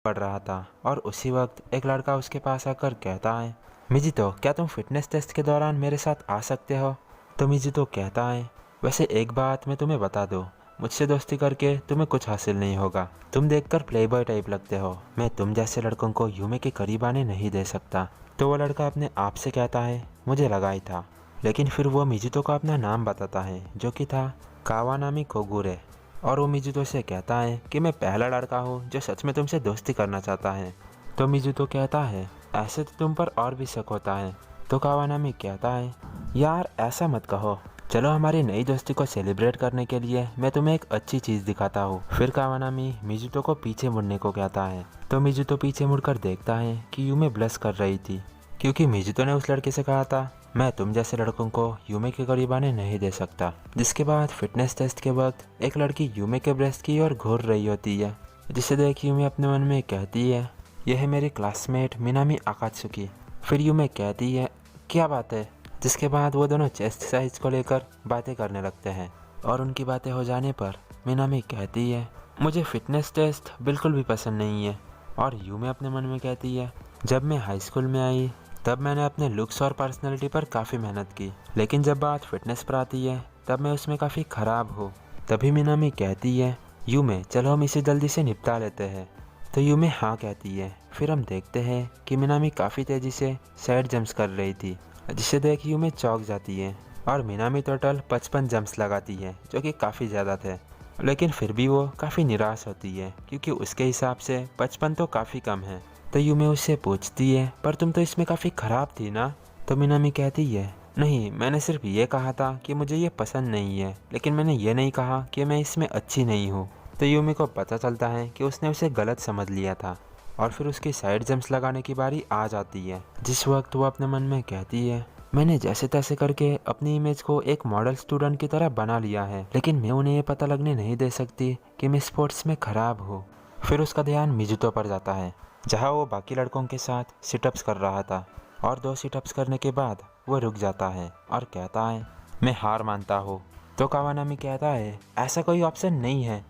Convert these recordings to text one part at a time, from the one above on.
पढ़ रहा था और उसी वक्त एक लड़का उसके पास आकर कहता है, मिजितो क्या तुम फिटनेस टेस्ट के दौरान मेरे साथ आ सकते हो? तो मिजितो कहता है, वैसे एक बात मैं तुम्हें बता दूं, मुझसे दोस्ती करके तुम्हें कुछ हासिल नहीं होगा। तुम देखकर प्लेबॉय टाइप लगते हो, मैं तुम जैसे लड़कों को यूमे के करीब आने नहीं दे सकता। तो वो लड़का अपने आप से कहता है, मुझे लगा ही था। लेकिन फिर वो मिजितो को अपना नाम बताता है जो कि था कावानामी कोगुरे। और वो मिजुतो से कहता है कि मैं पहला लड़का हूँ जो सच में तुमसे दोस्ती करना चाहता है। तो मिजुतो कहता है, ऐसे तो तुम पर और भी शक होता है। तो कावानामी कहता है, यार ऐसा मत कहो, चलो हमारी नई दोस्ती को सेलिब्रेट करने के लिए मैं तुम्हें एक अच्छी चीज़ दिखाता हूँ। फिर कावानामी मिजुतो को पीछे मुड़ने को कहता है। तो मिजुतो पीछे मुड़कर देखता है कि यूमे ब्लश कर रही थी, क्योंकि मिजुतो ने उस लड़के से कहा था, मैं तुम जैसे लड़कों को यूमे के करीब आने नहीं दे सकता। जिसके बाद फिटनेस टेस्ट के वक्त एक लड़की यूमे के ब्रेस्ट की ओर घूर रही होती है, जिसे देख यूमे अपने मन में कहती है, यह है मेरी क्लासमेट मिनामी आकात्सुकी। फिर यूमे कहती है, क्या बात है? जिसके बाद वो दोनों चेस्ट साइज को लेकर बातें करने लगते हैं और उनकी बातें हो जाने पर मिनामी कहती है, मुझे फिटनेस टेस्ट बिल्कुल भी पसंद नहीं है। और यूमे अपने मन में कहती है, जब मैं हाई स्कूल में आई तब मैंने अपने लुक्स और पर्सनैलिटी पर काफ़ी मेहनत की, लेकिन जब बात फिटनेस पर आती है तब मैं उसमें काफ़ी ख़राब हूँ। तभी मिनामी कहती है, यूमे चलो हम इसे जल्दी से निपटा लेते हैं। तो यूमे हाँ कहती है। फिर हम देखते हैं कि मिनामी काफ़ी तेज़ी से साइड जंप्स कर रही थी, जिसे देख यूमे चौंक जाती है और मिनामी टोटल 55 जंप्स लगाती है, जो कि काफ़ी ज़्यादा थे। लेकिन फिर भी वो काफ़ी निराश होती है, क्योंकि उसके हिसाब से 55 तो काफ़ी कम है। तो यूमे उससे पूछती है, पर तुम तो इसमें काफ़ी ख़राब थी ना? तो मिनामी कहती है, नहीं, मैंने सिर्फ ये कहा था कि मुझे ये पसंद नहीं है, लेकिन मैंने ये नहीं कहा कि मैं इसमें अच्छी नहीं हूँ। तो यूमे को पता चलता है कि उसने उसे गलत समझ लिया था और फिर उसकी साइड जंप्स लगाने की बारी आ जाती है, जिस वक्त वो अपने मन में कहती है, मैंने जैसे तैसे करके अपनी इमेज को एक मॉडल स्टूडेंट की तरह बना लिया है, लेकिन मैं उन्हें ये पता लगने नहीं दे सकती कि मैं स्पोर्ट्स में ख़राब हूँ। फिर उसका ध्यान मिजुतो पर जाता है, जहाँ वो बाकी लड़कों के साथ सिटअप्स कर रहा था और 2 सिटअप्स करने के बाद वो रुक जाता है और कहता है, मैं हार मानता हूँ। तो कावानामी कहता है, ऐसा कोई ऑप्शन नहीं है।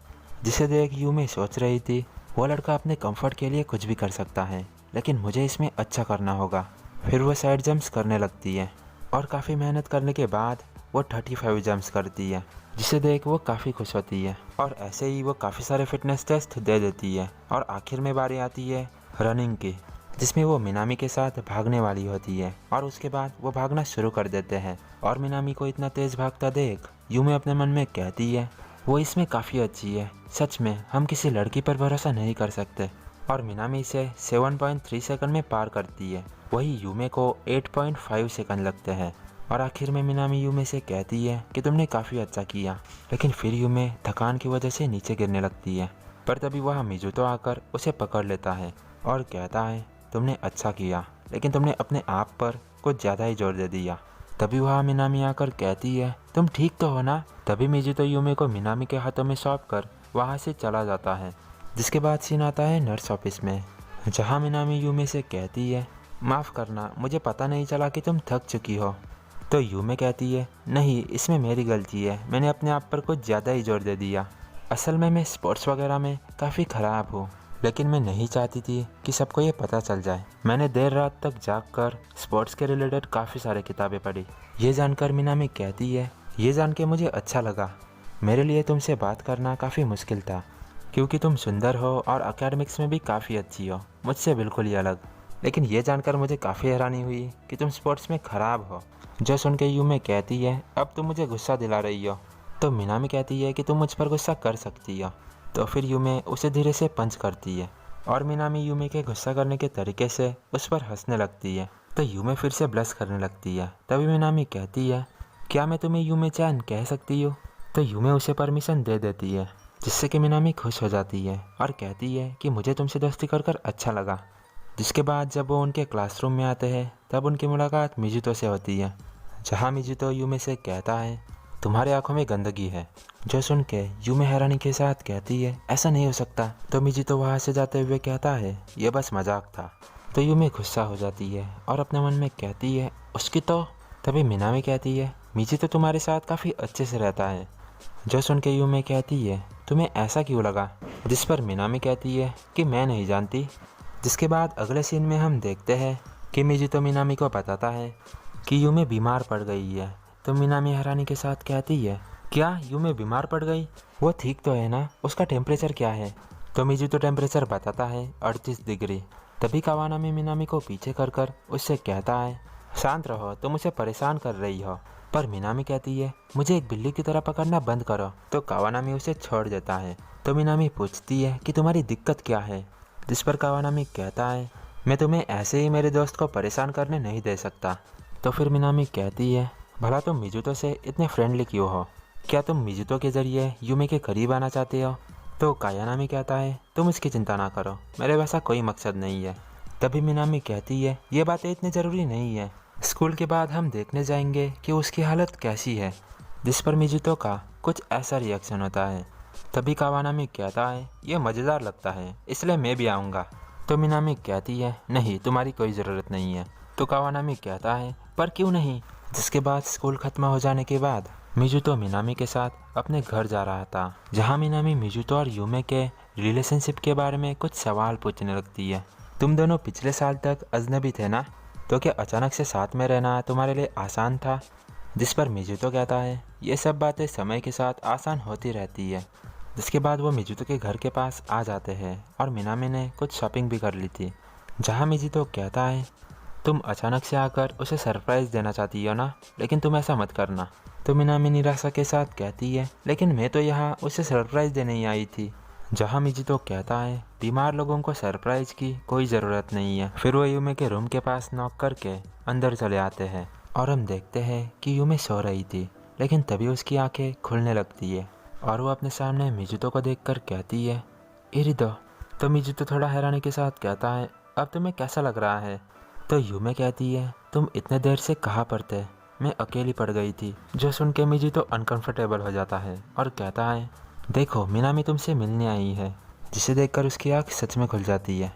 जिसे देख यूमे सोच रही थी, वो लड़का अपने कंफर्ट के लिए कुछ भी कर सकता है, लेकिन मुझे इसमें अच्छा करना होगा। फिर वो साइड जंप्स करने लगती है और काफ़ी मेहनत करने के बाद वो 35 जंप्स करती है, जिसे देख वो काफ़ी खुश होती है और ऐसे ही वो काफ़ी सारे फिटनेस टेस्ट दे देती है। और आखिर में बारी आती है रनिंग की, जिसमें वो मिनामी के साथ भागने वाली होती है और उसके बाद वो भागना शुरू कर देते हैं। और मिनामी को इतना तेज़ भागता देख यूमे अपने मन में कहती है, वो इसमें काफ़ी अच्छी है, सच में हम किसी लड़की पर भरोसा नहीं कर सकते। और मिनामी इसे 7.3 सेकंड में पार करती है, वही यूमे को 8.5 सेकंड लगते हैं। और आखिर में मिनामी यूमे से कहती है कि तुमने काफ़ी अच्छा किया, लेकिन फिर यूमे थकान की वजह से नीचे गिरने लगती है। पर तभी वहाँ मिजुतो आकर उसे पकड़ लेता है और कहता है, तुमने अच्छा किया, लेकिन तुमने अपने आप पर कुछ ज़्यादा ही जोर दे दिया। तभी वहाँ मिनामी आकर कहती है, तुम ठीक तो हो ना? तभी मिजुतो यूमे को मिनामी के हाथों में सौंप कर वहाँ से चला जाता है। जिसके बाद सीन आता है नर्स ऑफिस में, जहाँ मिनामी यूमे से कहती है, माफ़ करना, मुझे पता नहीं चला कि तुम थक चुकी हो। तो यूमे कहती है, नहीं, इसमें मेरी गलती है, मैंने अपने आप पर कुछ ज़्यादा ही जोर दे दिया। असल में मैं स्पोर्ट्स वगैरह में काफ़ी ख़राब हूँ, लेकिन मैं नहीं चाहती थी कि सबको ये पता चल जाए। मैंने देर रात तक जाग कर स्पोर्ट्स के रिलेटेड काफ़ी सारे किताबें पढ़ी। ये जानकर मिनामी कहती है, ये जान के मुझे अच्छा लगा। मेरे लिए तुमसे बात करना काफ़ी मुश्किल था, क्योंकि तुम सुंदर हो और एकेडमिक्स में भी काफ़ी अच्छी हो, मुझसे बिल्कुल ही अलग। लेकिन ये जानकर मुझे काफ़ी हैरानी हुई कि तुम स्पोर्ट्स में ख़राब हो। जो सुन के यूमे कहती है, अब तुम मुझे गुस्सा दिला रही हो। तो मिनामी कहती है कि तुम मुझ पर गुस्सा कर सकती हो। तो फिर यूमे उसे धीरे से पंच करती है और मिनामी यूमे के गुस्सा करने के तरीके से उस पर हंसने लगती है। तो यूमे फिर से ब्लश करने लगती है। तभी मिनामी कहती है, क्या मैं तुम्हें यूमे चैन कह सकती हूँ? तो यूमे उसे परमिशन दे देती है, जिससे कि मिनामी खुश हो जाती है और कहती है कि मुझे तुमसे दोस्ती कर अच्छा लगा। जिसके बाद जब वो उनके क्लासरूम में आते हैं तब उनकी मुलाकात मिजुतो से होती है, जहाँ मिजुतो यूमे से कहता है, तुम्हारे आंखों में गंदगी है। जो सुन के यूमे हैरानी के साथ कहती है, ऐसा नहीं हो सकता। तो मिजुतो वहाँ से जाते हुए कहता है, ये बस मजाक था। तो यूमे गुस्सा हो जाती है और अपने मन में कहती है, उसकी तो। तभी मिनामी कहती है, मिजुतो तुम्हारे साथ काफ़ी अच्छे से रहता है। जो सुन के यूमे कहती है, तुम्हें ऐसा क्यों लगा? जिस पर मिनामी कहती है कि मैं नहीं जानती। जिसके बाद अगले सीन में हम देखते हैं कि मिजुतो मिनामी को बताता है कि यूमे बीमार पड़ गई है। तो मिनामी हैरानी के साथ कहती है, क्या यूमे बीमार पड़ गई? वो ठीक तो है ना? उसका टेम्परेचर क्या है? तो मिजुतो टेम्परेचर बताता है 38 डिग्री। तभी कावानामी मिनामी को पीछे कर उससे कहता है, शांत रहो, तुम उसे परेशान कर रही हो। पर मिनामी कहती है, मुझे एक बिल्ली की तरह पकड़ना बंद करो। तो कावानामी उसे छोड़ देता है। तो मिनामी पूछती है कि तुम्हारी दिक्कत क्या है? जिस पर कावानामी कहता है, मैं तुम्हें ऐसे ही मेरे दोस्त को परेशान करने नहीं दे सकता। तो फिर मिनामी कहती है, भला तुम मिजुतो से इतने फ्रेंडली क्यों हो? क्या तुम मिजुतो के ज़रिए यूमे के करीब आना चाहते हो? तो कायानामी कहता है, तुम इसकी चिंता ना करो, मेरे वैसा कोई मकसद नहीं है। तभी मिनामी कहती है, ये बातें इतनी ज़रूरी नहीं है, स्कूल के बाद हम देखने जाएंगे कि उसकी हालत कैसी है। जिस पर मिजुतो का कुछ ऐसा रिएक्शन होता है। तभी कावानामी कहता है, ये मज़ेदार लगता है, इसलिए मैं भी आऊँगा। तो मिनामी कहती है, नहीं, तुम्हारी कोई ज़रूरत नहीं है। तो कावानामी कहता है, पर क्यों नहीं? जिसके बाद स्कूल ख़त्म हो जाने के बाद मिजुतो मिनामी के साथ अपने घर जा रहा था, जहाँ मिनामी मिजुतो और यूमे के रिलेशनशिप के बारे में कुछ सवाल पूछने लगती है। तुम दोनों पिछले साल तक अजनबी थे ना, तो क्या अचानक से साथ में रहना तुम्हारे लिए आसान था? जिस पर मिजुतो कहता है, ये सब बातें समय के साथ आसान होती रहती है। जिसके बाद वो मिजुतो के घर के पास आ जाते हैं और मिनामी ने कुछ शॉपिंग भी कर ली थी। जहाँ मिजुतो कहता है, तुम अचानक से आकर उसे सरप्राइज़ देना चाहती हो ना, लेकिन तुम ऐसा मत करना। तो मिनामी निराशा के साथ कहती है, लेकिन मैं तो यहाँ उसे सरप्राइज़ देने ही आई थी। जहाँ मिजुतो कहता है, बीमार लोगों को सरप्राइज़ की कोई ज़रूरत नहीं है। फिर वो यूमे के रूम के पास नॉक करके अंदर चले आते हैं और हम देखते हैं कि यूमे सो रही थी, लेकिन तभी उसकी आंखें खुलने लगती है और वो अपने सामने मिजुतो को देखकर कहती है, इरिदो। तो मिजुतो थोड़ा हैरानी के साथ कहता है, अब तुम्हें कैसा लग रहा है? तो यूमे कहती है, तुम इतने देर से कहाँ पर थे? मैं अकेली पड़ गई थी। जो सुन के मिजुतो अनकंफर्टेबल हो जाता है और कहता है, देखो मिनामी तुमसे मिलने आई है। जिसे देखकर उसकी आँख सच में खुल जाती है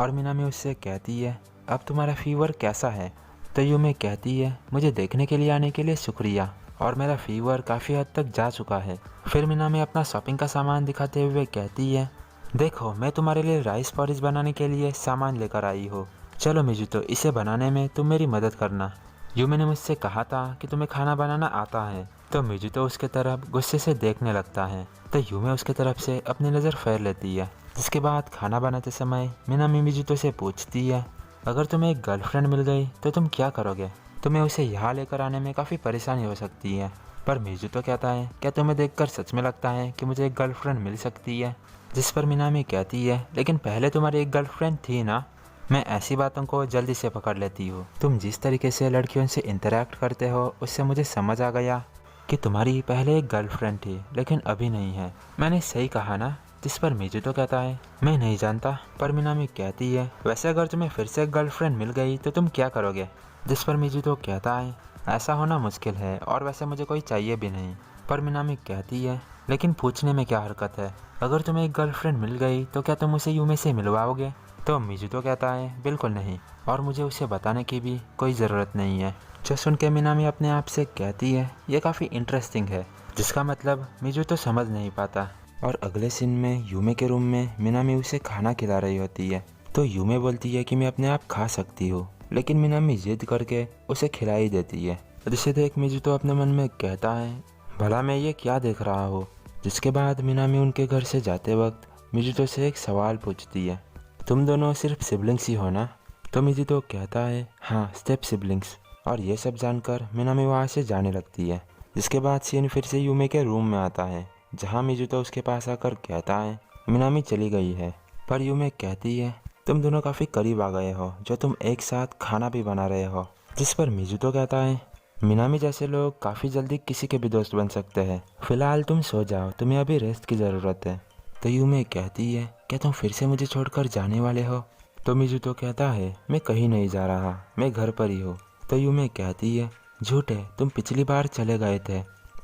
और मिनामी उससे कहती है, अब तुम्हारा फीवर कैसा है? तो यूमे कहती है, मुझे देखने के लिए आने के लिए शुक्रिया, और मेरा फीवर काफ़ी हद तक जा चुका है। फिर मिनामी अपना शॉपिंग का सामान दिखाते हुए कहती है, देखो मैं तुम्हारे लिए राइस पॉरिज बनाने के लिए सामान लेकर आई हूँ। चलो मिजुतो, इसे बनाने में तुम मेरी मदद करना। यूमे ने मुझसे कहा था कि तुम्हें खाना बनाना आता है। तो मिजुतो उसके तरफ गुस्से से देखने लगता है। तो यूमे उसके तरफ से अपनी नज़र फेर लेती है। जिसके बाद खाना बनाते समय मिनामी मिजुतो से पूछती है, अगर तुम्हें एक गर्लफ्रेंड मिल गई तो तुम क्या करोगे? तुम्हें उसे यहाँ लेकर आने में काफ़ी परेशानी हो सकती है। पर मिजुतो कहता है, क्या तुम्हें देखकर सच में लगता है कि मुझे एक गर्लफ्रेंड मिल सकती है? जिस पर मिनामी कहती है, लेकिन पहले तुम्हारी एक गर्लफ्रेंड थी ना। मैं ऐसी बातों को जल्दी से पकड़ लेती हूँ। तुम जिस तरीके से लड़कियों से इंटरेक्ट करते हो उससे मुझे समझ आ गया कि तुम्हारी पहले एक गर्लफ्रेंड थी, लेकिन अभी नहीं है। मैंने सही कहा ना? जिस पर मिजुतो कहता है, मैं नहीं जानता। पर मिनामी कहती है, वैसे अगर तुम्हें फिर से एक गर्लफ्रेंड मिल गई तो तुम क्या करोगे? जिस पर मिजुतो कहता है, ऐसा होना मुश्किल है और वैसे मुझे कोई चाहिए भी नहीं। पर मिनामी कहती है, लेकिन पूछने में क्या हरकत है? अगर तुम्हें एक गर्लफ्रेंड मिल गई तो क्या तुम उसे यूमे से मिलवाओगे? तो मिजुतो कहता है, बिल्कुल नहीं, और मुझे उसे बताने की भी कोई ज़रूरत नहीं है। जो सुन के मिनामी अपने आप से कहती है, ये काफ़ी इंटरेस्टिंग है, जिसका मतलब मिजुतो समझ नहीं पाता। और अगले सीन में यूमे के रूम में मिनामी उसे खाना खिला रही होती है। तो यूमे बोलती है कि मैं अपने आप खा सकती हूँ, लेकिन मिनामी जिद करके उसे खिला ही देती है। जिसे देख मिजुतो अपने मन में कहता है, भला मैं ये क्या देख रहा हूँ? जिसके बाद मिनामी उनके घर से जाते वक्त मिजुतो से एक सवाल पूछती है, तुम दोनों सिर्फ सिबलिंग्स ही हो ना? तो मिजुतो कहता है, हाँ, स्टेप सिबलिंग्स। और ये सब जानकर मिनामी वहाँ से जाने लगती है। जिसके बाद सीन फिर से यूमे के रूम में आता है, जहाँ मिजुतो उसके पास आकर कहता है, मिनामी चली गई है। पर यूमे कहती है, तुम दोनों काफ़ी करीब आ गए हो, जो तुम एक साथ खाना भी बना रहे हो। जिस पर मिजुतो कहता है, मिनामी जैसे लोग काफ़ी जल्दी किसी के भी दोस्त बन सकते हैं। फिलहाल तुम सो जाओ, तुम्हें अभी रेस्ट की ज़रूरत है। तो यूमे कहती है, क्या तुम फिर से मुझे छोड़कर जाने वाले हो? तो मिजुतो कहता है, मैं कहीं नहीं जा रहा, मैं घर पर ही हूँ। तो यूमे कहती है, झूठ है, तुम पिछली बार चले गए थे।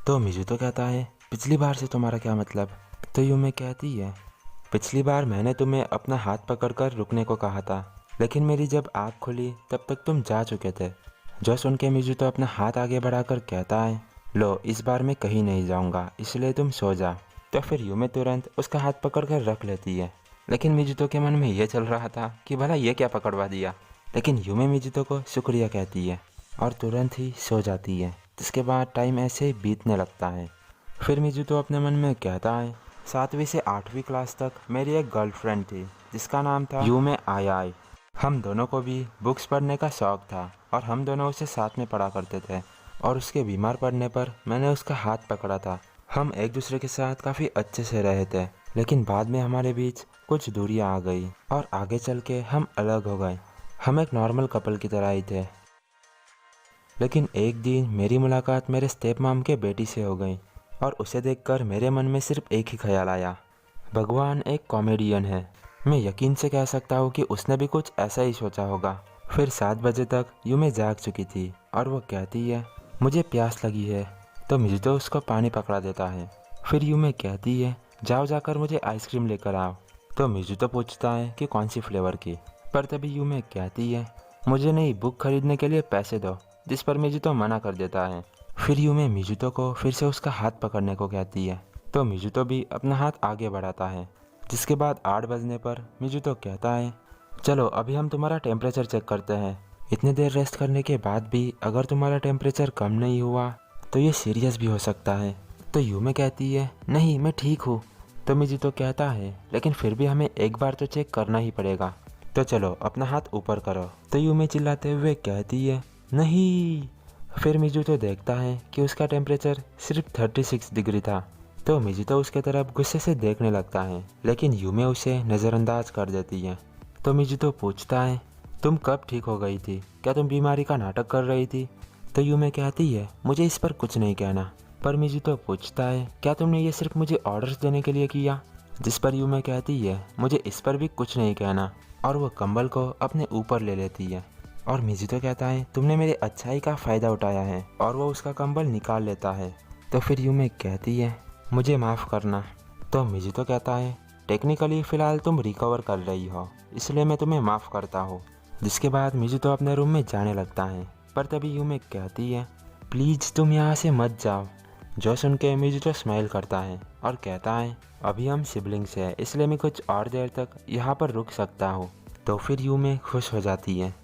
तो मिजुतो कहता है, पिछली बार से तुम्हारा क्या मतलब? तो यूमे कहती है, पिछली बार मैंने तुम्हें अपना हाथ पकड़कर रुकने को कहा था, लेकिन मेरी जब आँख खुली तब तक तुम जा चुके थे। जो सुन के मिजुतो अपना हाथ आगे बढ़ाकर कहता है, लो, इस बार मैं कहीं नहीं जाऊँगा, इसलिए तुम सो जा। तो फिर यूमे तुरंत उसका हाथ पकड़ कर रख लेती है। लेकिन मिजुतो के मन में ये चल रहा था कि भला ये क्या पकड़वा दिया। लेकिन यूमे मिजुतो को शुक्रिया कहती है और तुरंत ही सो जाती है। जिसके बाद टाइम ऐसे ही बीतने लगता है। फिर मिजुतो अपने मन में कहता है, 7वीं से 8वीं क्लास तक मेरी एक गर्लफ्रेंड थी जिसका नाम था यूमे आयाई। हम दोनों को भी बुक्स पढ़ने का शौक़ था और हम दोनों उसे साथ में पढ़ा करते थे। और उसके बीमार पड़ने पर मैंने उसका हाथ पकड़ा था। हम एक दूसरे के साथ काफ़ी अच्छे से रहे थे, लेकिन बाद में हमारे बीच कुछ दूरियां आ गई और आगे चल के हम अलग हो गए। हम एक नॉर्मल कपल की तरह ही थे। लेकिन एक दिन मेरी मुलाकात मेरे स्टेप मॉम के बेटी से हो गई और उसे देखकर मेरे मन में सिर्फ एक ही ख्याल आया, भगवान एक कॉमेडियन है। मैं यकीन से कह सकता हूँ कि उसने भी कुछ ऐसा ही सोचा होगा। फिर 7 बजे तक यूमे जाग चुकी थी और वो कहती है, मुझे प्यास लगी है। तो मिजुतो उसको पानी पकड़ा देता है। फिर यूमे कहती है, जाओ जाकर मुझे आइसक्रीम लेकर आओ। तो मिजुतो पूछता है कि कौन सी फ्लेवर की। पर तभी यूमे कहती है, मुझे नई बुक खरीदने के लिए पैसे दो। जिस पर मिजुतो मना कर देता है। फिर यूमे मिजुतो को फिर से उसका हाथ पकड़ने को कहती है। तो मिजुतो भी अपना हाथ आगे बढ़ाता है। जिसके बाद 8 बजने पर मिजुतो कहता है, चलो अभी हम तुम्हारा टेम्परेचर चेक करते हैं। इतनी देर रेस्ट करने के बाद भी अगर तुम्हारा टेम्परेचर कम नहीं हुआ तो ये सीरियस भी हो सकता है। तो यूमे कहती है, नहीं मैं ठीक हूँ। तो मिजुतो कहता है, लेकिन फिर भी हमें एक बार तो चेक करना ही पड़ेगा। तो चलो अपना हाथ ऊपर करो। तो यूमे चिल्लाते हुए कहती है, नहीं। फिर मिजुतो देखता है कि उसका टेम्परेचर सिर्फ 36 डिग्री था। तो मिजुतो उसके तरफ गुस्से से देखने लगता है, लेकिन यूमे उसे नज़रअंदाज कर देती है। तो मिजुतो पूछता है, तुम कब ठीक हो गई थी? क्या तुम बीमारी का नाटक कर रही थी? तो यूमे कहती है, मुझे इस पर कुछ नहीं कहना। पर मिजुतो पूछता है, क्या तुमने ये सिर्फ मुझे ऑर्डर्स देने के लिए किया? जिस पर यूमे कहती है, मुझे इस पर भी कुछ नहीं कहना। और वो कंबल को अपने ऊपर ले लेती है। और मिजुतो कहता है, तुमने मेरे अच्छाई का फ़ायदा उठाया है। और वो उसका कंबल निकाल लेता है। तो फिर यूमे कहती है, मुझे माफ़ करना। तो मिजुतो कहता है, टेक्निकली फ़िलहाल तुम रिकवर कर रही हो, इसलिए मैं तुम्हें माफ़ करता हूँ। जिसके बाद मिजुतो अपने रूम में जाने लगता है। पर तभी यूमे कहती है, प्लीज़ तुम यहाँ से मत जाओ। जो सुन के मिजुतो स्माइल करता है और कहता है, अभी हम सिबलिंग्स हैं, इसलिए मैं कुछ और देर तक यहाँ पर रुक सकता हूँ। तो फिर यूमे खुश हो जाती है।